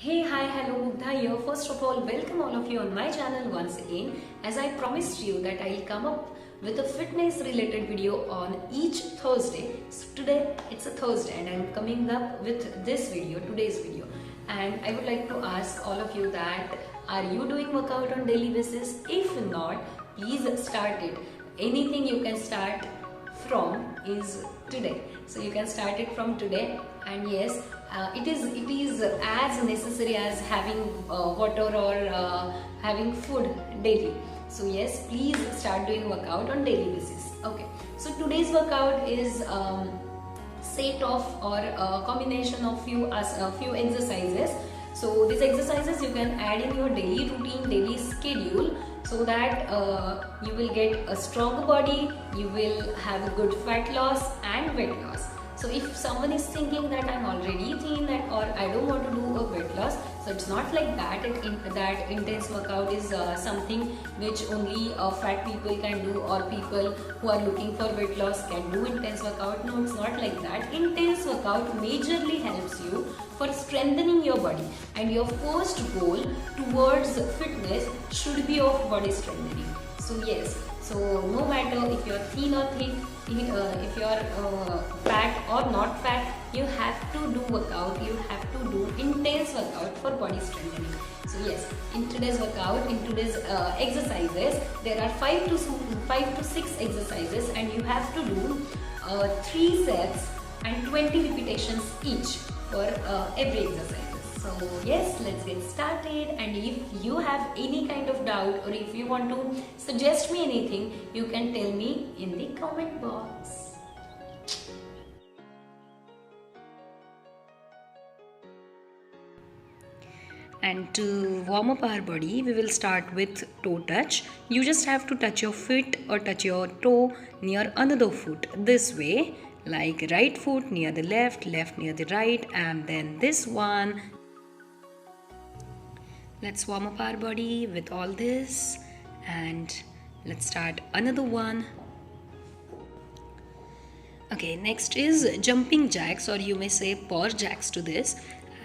Hey, hi, hello, Mugdha here. First of all, welcome all of you on my channel once again. As I promised you that I'll come up with a fitness related video on each Thursday. So today it's a Thursday and I'm coming up with this video, today's video. And I would like to ask all of you that are you doing workout on daily basis? If not, please start it. Anything you can start from is today, so you can start it from today. And yes, it is as necessary as having water or having food daily. So yes, please start doing workout on daily basis. Okay, so today's workout is set of or a combination of few exercises. So these exercises you can add in your daily routine, daily schedule, so that you will get a stronger body, you will have a good fat loss and weight loss. So if someone is thinking that I'm already thin or I don't want to do a weight loss, so it's not like that. That intense workout is something which only fat people can do, or people who are looking for weight loss can do intense workout. No, it's not like that. Intense workout majorly helps you for strengthening your body, and your first goal towards fitness should be of body strengthening. So yes, so no matter if you're thin or thick, if you're fat or not fat, you have to do workout, you have to do intense workout for body strengthening. So yes, in today's workout, in today's exercises, there are 5 to 6 exercises, and you have to do 3 sets and 20 repetitions each for every exercise. So yes, let's get started. And if you have any kind of doubt, or if you want to suggest me anything, you can tell me in the comment box. And to warm up our body, we will start with toe touch. You just have to touch your foot or touch your toe near another foot this way, like right foot near the left, left near the right, and then this one. Let's warm up our body with all this, and let's start another one. Okay, next is jumping jacks, or you may say paw jacks to this.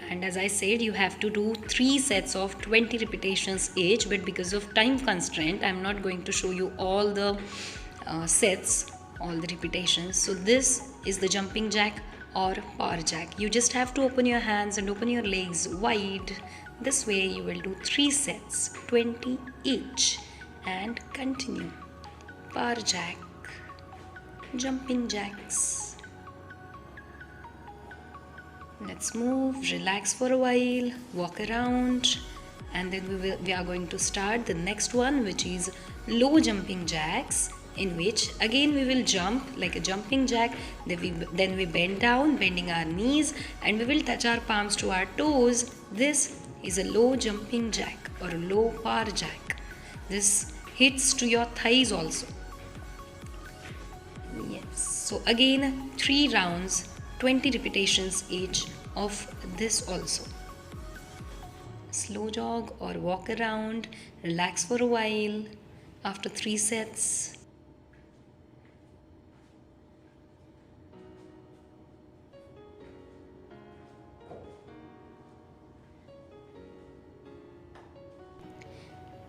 And as I said, you have to do 3 sets of 20 repetitions each, but because of time constraint, I'm not going to show you all the sets, all the repetitions. So this is the jumping jack or power jack. You just have to open your hands and open your legs wide. This way you will do 3 sets, 20 each, and continue. Power jack, jumping jacks. Let's move, relax for a while, walk around, and then we are going to start the next one, which is low jumping jacks, in which again we will jump like a jumping jack. Then we bend down, bending our knees, and we will touch our palms to our toes. This is a low jumping jack or a low power jack. This hits to your thighs also. Yes, so again 3 rounds, 20 repetitions each of this also. Slow jog or walk around, relax for a while after 3 sets.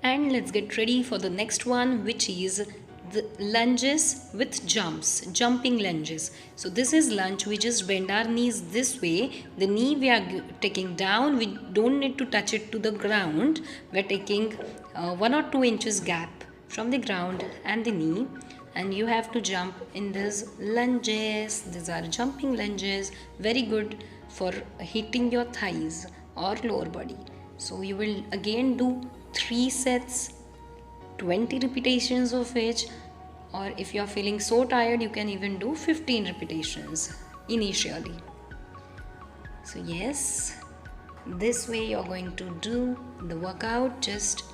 And let's get ready for the next one, which is the lunges with jumps, jumping lunges. So this is lunge. We just bend our knees this way. The knee we are taking down. We don't need to touch it to the ground. We're taking 1 or 2 inches gap from the ground and the knee. And you have to jump in these lunges. These are jumping lunges. Very good for hitting your thighs or lower body. So you will again do 3 sets, 20 repetitions of each, or if you are feeling so tired, you can even do 15 repetitions initially. So yes, this way you're going to do the workout. Just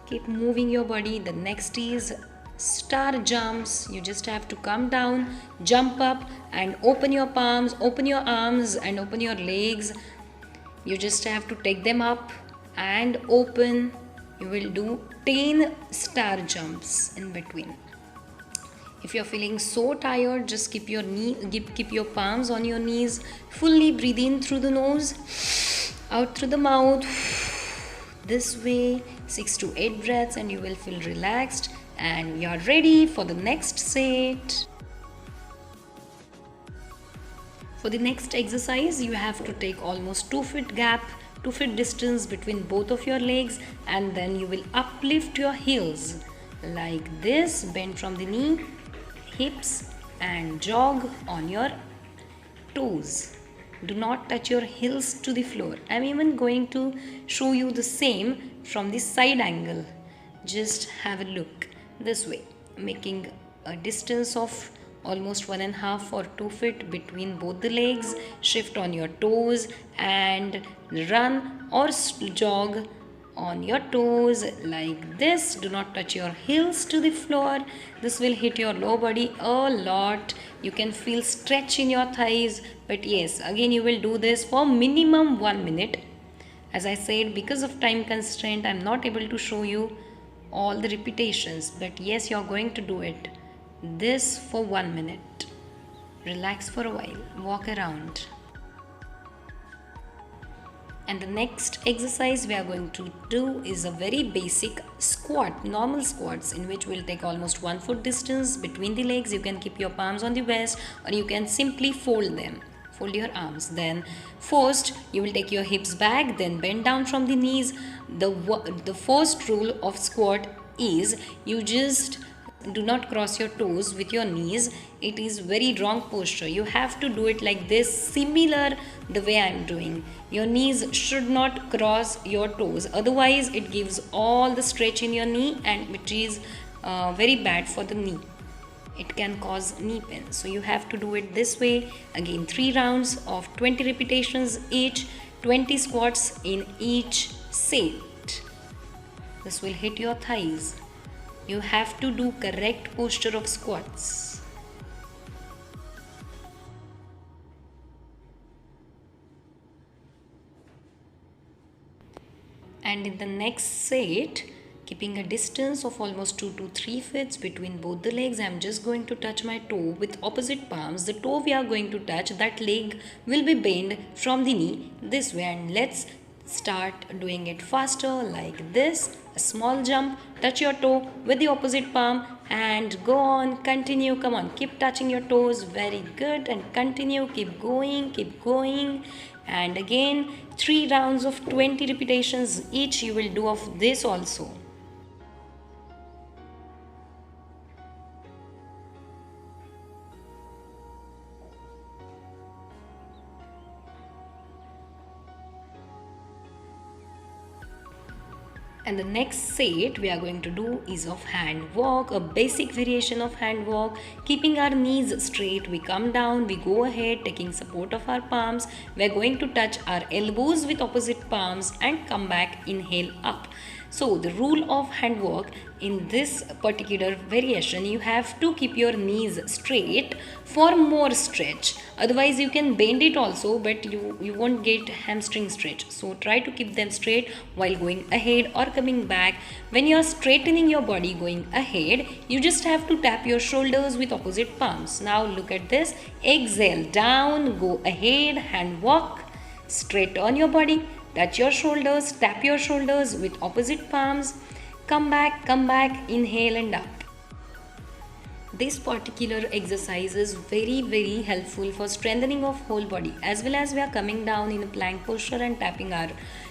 keep moving your body. The next is star jumps. You just have to come down, jump up, and open your palms, open your arms, and open your legs. You just have to take them up and open. You will do 10 star jumps in between. If you're feeling so tired, just keep your palms on your knees. Fully breathe in through the nose Out through the mouth. This way, 6 to 8 breaths, and you will feel relaxed and you're ready for the next set. For the next exercise, you have to take almost 2 feet gap, 2 feet distance between both of your legs, and then you will uplift your heels like this, bend from the knee, hips, and jog on your toes. Do not touch your heels to the floor. I'm even going to show you the same from the side angle. Just have a look this way, making a distance of almost 1.5 or 2 feet between both the legs. Shift on your toes and run or jog on your toes like this. Do not touch your heels to the floor. This will hit your lower body a lot. You can feel stretch in your thighs, but yes, again you will do this for minimum 1 minute. As I said, because of time constraint, I'm not able to show you all the repetitions, but yes, you're going to do it this for 1 minute. Relax for a while, walk around. And the next exercise we are going to do is a very basic squat, normal squats, in which we'll take almost 1 foot distance between the legs. You can keep your palms on the waist, or you can simply fold them. Fold your arms. Then first you will take your hips back, then bend down from the knees. The first rule of squat is you just do not cross your toes with your knees. It is very wrong posture. You have to do it like this, similar the way I am doing. Your knees should not cross your toes, otherwise it gives all the stretch in your knee, and which is very bad for the knee. It can cause knee pain. So you have to do it this way. Again, 3 rounds of 20 repetitions each, 20 squats in each set. This will hit your thighs. You have to do correct posture of squats. And in the next set, keeping a distance of almost 2 to 3 feet between both the legs, I am just going to touch my toe with opposite palms. The toe we are going to touch, that leg will be bent from the knee this way, and let's start doing it faster like this. A small jump, touch your toe with the opposite palm and go on, continue. Come on, keep touching your toes. Very good, and continue, keep going. And again, 3 rounds of 20 repetitions each you will do of this also. And the next set we are going to do is of hand walk, a basic variation of hand walk. Keeping our knees straight, we come down, we go ahead, taking support of our palms. We are going to touch our elbows with opposite palms and come back, inhale up. So the rule of hand walk in this particular variation, you have to keep your knees straight for more stretch. Otherwise you can bend it also, but you won't get hamstring stretch. So try to keep them straight while going ahead or coming back. When you are straightening your body going ahead, you just have to tap your shoulders with opposite palms. Now look at this. Exhale, down, go ahead, hand walk, straighten your body. Touch your shoulders, tap your shoulders with opposite palms. Come back, inhale and up. This particular exercise is very helpful for strengthening of whole body, as well as we are coming down in a plank posture and tapping our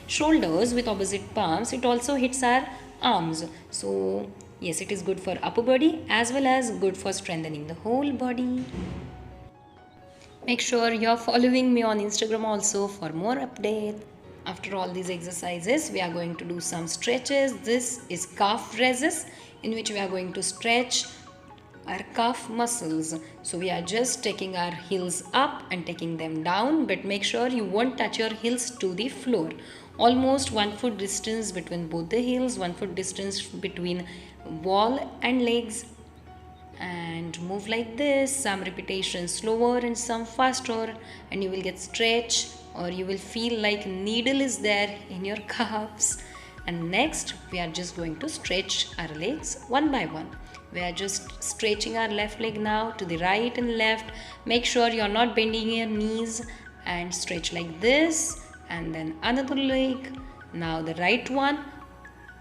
shoulders with opposite palms. It also hits our arms. So yes, it is good for upper body as well as good for strengthening the whole body. Make sure you're following me on Instagram also for more updates. After all these exercises, we are going to do some stretches. This is calf raises, in which we are going to stretch our calf muscles. So we are just taking our heels up and taking them down, but make sure you won't touch your heels to the floor. Almost 1 foot distance between both the heels, 1 foot distance between wall and legs. And move like this, some repetitions slower and some faster, and you will get stretch, or you will feel like needle is there in your calves. And next we are just going to stretch our legs one by one. We are just stretching our left leg now to the right and left. Make sure you are not bending your knees, and stretch like this and then another leg. Now the right one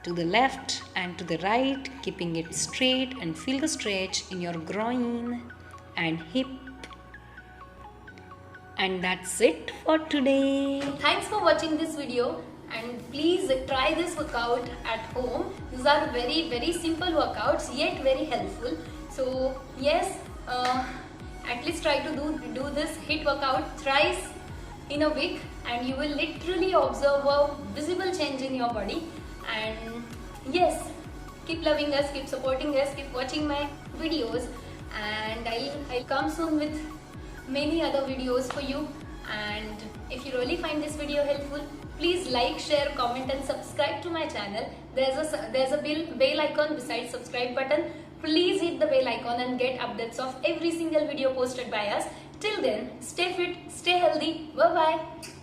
to the left and to the right, keeping it straight, and feel the stretch in your groin and hip. And that's it for today. Thanks for watching this video, and please try this workout at home. These are very simple workouts yet very helpful. So yes, at least try to do this HIIT workout thrice in a week, and you will literally observe a visible change in your body. And yes, keep loving us, keep supporting us, keep watching my videos, and I'll come soon with many other videos for you. And if you really find this video helpful, please like, share, comment and subscribe to my channel. There's a bell icon beside subscribe button. Please hit the bell icon and get updates of every single video posted by us. Till then, stay fit, stay healthy. Bye bye.